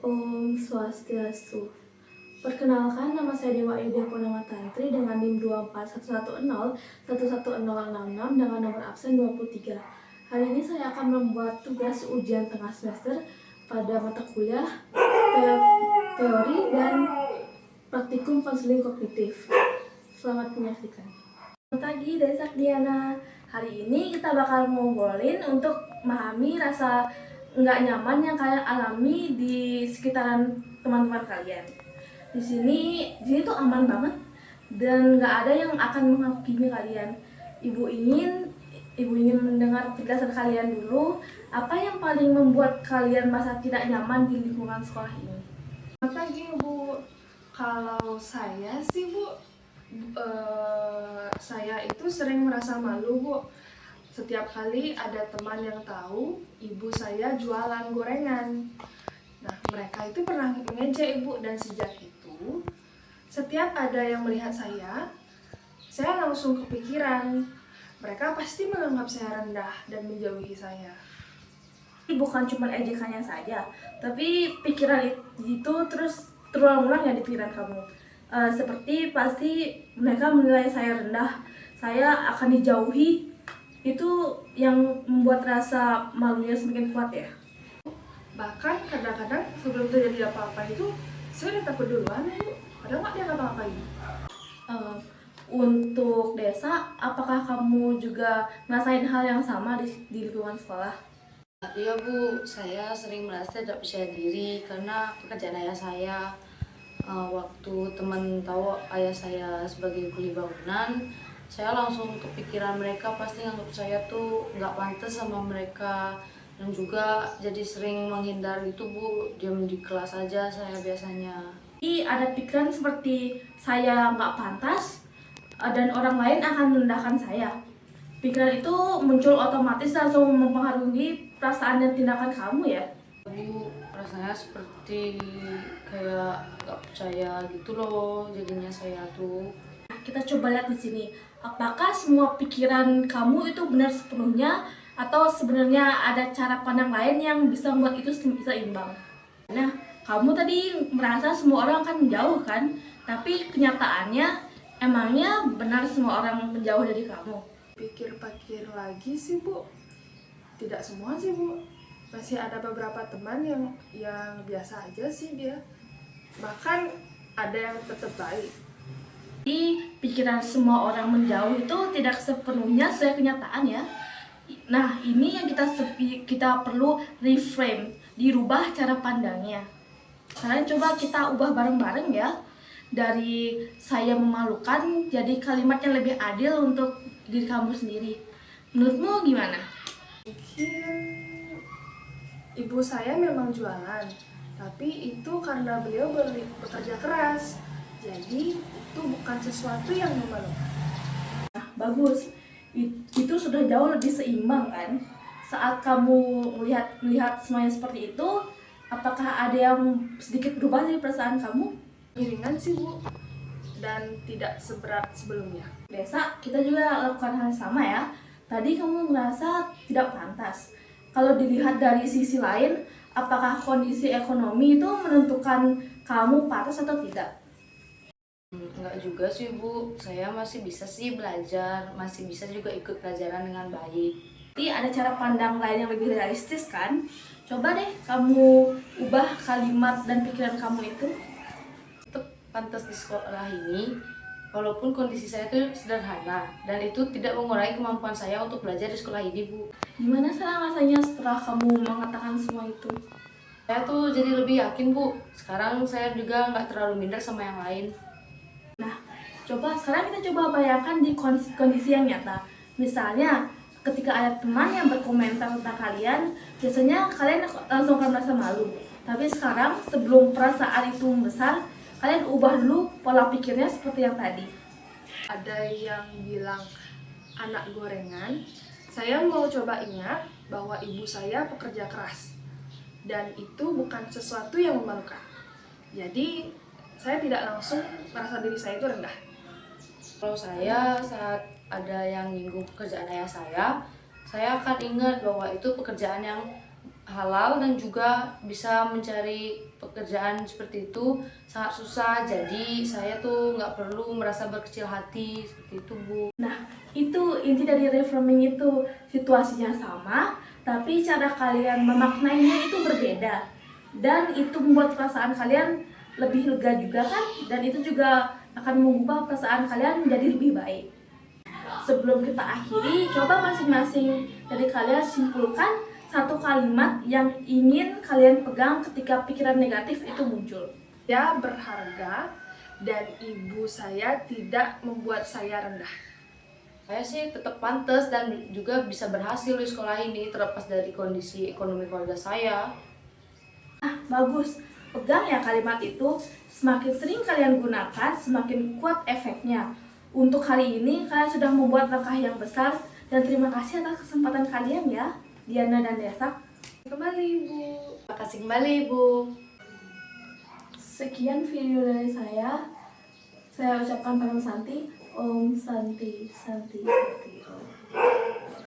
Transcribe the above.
Om Swastiastu. Perkenalkan, nama saya Dewa Yudia Purnama Tantri dengan NIM 24110110066 dengan nomor absen 23. Hari ini saya akan membuat tugas ujian tengah semester pada mata kuliah teori dan praktikum konseling kognitif. Selamat menyaksikan. Selamat pagi dari Sakdiana. Hari ini kita bakal ngobrolin untuk memahami rasa nggak nyaman yang kalian alami di sekitaran teman-teman kalian. Di sini tuh aman banget dan nggak ada yang akan menghakimi kalian. Ibu ingin mendengar penjelasan kalian dulu. Apa yang paling membuat kalian merasa tidak nyaman di lingkungan sekolah ini? Selamat pagi Bu. Kalau saya sih Bu, saya itu sering merasa malu Bu. Setiap kali ada teman yang tahu ibu saya jualan gorengan. Nah, mereka itu pernah mengejek Ibu, dan sejak itu setiap ada yang melihat saya langsung kepikiran. Mereka pasti menganggap saya rendah dan menjauhi saya. Bukan cuma ejekannya saja, tapi pikiran itu terus terulang-ulang ya di pikiran kamu. Seperti pasti mereka menilai saya rendah, saya akan dijauhi. Itu yang membuat rasa malunya semakin kuat ya. Bahkan kadang-kadang sebelum terjadi apa-apa itu saya udah takut duluan Bu. Padahal nggak dia ngapa-ngapain. Untuk Desa, apakah kamu juga ngerasain hal yang sama di lingkungan sekolah? Iya Bu, saya sering merasa tidak percaya diri karena pekerjaan ayah saya. Waktu teman tahu ayah saya sebagai kuli bangunan, saya langsung kepikiran mereka pasti nganggap saya tuh nggak pantas sama mereka, dan juga jadi sering menghindar gitu Bu, diam di kelas aja saya biasanya. Jadi ada pikiran seperti saya nggak pantas dan orang lain akan merendahkan saya. Pikiran itu muncul otomatis langsung mempengaruhi perasaan dan tindakan kamu ya. Bu, rasanya seperti kayak nggak percaya gitu loh jadinya saya tuh. Kita coba lihat di sini. Apakah semua pikiran kamu itu benar sepenuhnya atau sebenarnya ada cara pandang lain yang bisa membuat itu seimbang? Nah, kamu tadi merasa semua orang akan menjauh kan? Tapi kenyataannya emangnya benar semua orang menjauh dari kamu? Pikir-pikir lagi sih Bu, tidak semua sih Bu. Masih ada beberapa teman yang biasa aja sih dia. Bahkan ada yang tetap baik. Jadi pikiran semua orang menjauh itu tidak sepenuhnya sesuai kenyataan ya. Nah, ini yang kita perlu reframe, dirubah cara pandangnya. Kalian coba kita ubah bareng-bareng ya. Dari saya memalukan jadi kalimat yang lebih adil untuk diri kamu sendiri. Menurutmu gimana? Mungkin ibu saya memang jualan, tapi itu karena beliau bekerja keras. Jadi itu bukan sesuatu yang memalukan. Nah, bagus. Itu sudah jauh lebih seimbang kan? Saat kamu melihat semuanya seperti itu, apakah ada yang sedikit berubah dari perasaan kamu? Ringan sih Bu, dan tidak seberat sebelumnya. Desa, kita juga lakukan hal yang sama ya. Tadi kamu merasa tidak pantas. Kalau dilihat dari sisi lain, apakah kondisi ekonomi itu menentukan kamu pantas atau tidak? Enggak juga sih Bu, saya masih bisa sih belajar, masih bisa juga ikut pelajaran dengan baik. Jadi ada cara pandang lain yang lebih realistis kan? Coba deh kamu ubah kalimat dan pikiran kamu itu. Untuk pantas di sekolah ini, walaupun kondisi saya itu sederhana, dan itu tidak mengurangi kemampuan saya untuk belajar di sekolah ini Bu. Gimana sekarang rasanya setelah kamu mengatakan semua itu? Saya tuh jadi lebih yakin Bu, sekarang saya juga nggak terlalu minder sama yang lain. Nah, sekarang kita coba bayangkan di kondisi yang nyata. Misalnya, ketika ada teman yang berkomentar tentang kalian, biasanya kalian langsung akan merasa malu. Tapi sekarang, sebelum perasaan itu membesar, kalian ubah dulu pola pikirnya seperti yang tadi. Ada yang bilang anak gorengan, saya mau coba ingat bahwa ibu saya pekerja keras. Dan itu bukan sesuatu yang memalukan. Jadi, saya tidak langsung merasa diri saya itu rendah. Kalau saya saat ada yang nyinggung pekerjaan ayah saya akan ingat bahwa itu pekerjaan yang halal dan juga bisa mencari pekerjaan seperti itu sangat susah. Jadi saya tuh nggak perlu merasa berkecil hati seperti itu, Bu. Nah, itu inti dari reframing itu. Situasinya sama, tapi cara kalian memaknainya itu berbeda. Dan itu membuat perasaan kalian lebih lega juga kan? Dan itu juga akan mengubah perasaan kalian menjadi lebih baik. Sebelum kita akhiri, coba masing-masing dari kalian simpulkan satu kalimat yang ingin kalian pegang ketika pikiran negatif itu muncul. Saya berharga dan ibu saya tidak membuat saya rendah. Saya sih tetap pantas dan juga bisa berhasil di sekolah ini terlepas dari kondisi ekonomi keluarga saya. Bagus, pegang ya kalimat itu. Semakin sering kalian gunakan, semakin kuat efeknya. Untuk hari ini, kalian sudah membuat langkah yang besar. Dan terima kasih atas kesempatan kalian ya, Diana dan Desak. Kembali ibu. Terima kasih kembali, Ibu. Sekian video dari saya. Saya ucapkan Param Santi. Om Santi, Santi, Santi. Om.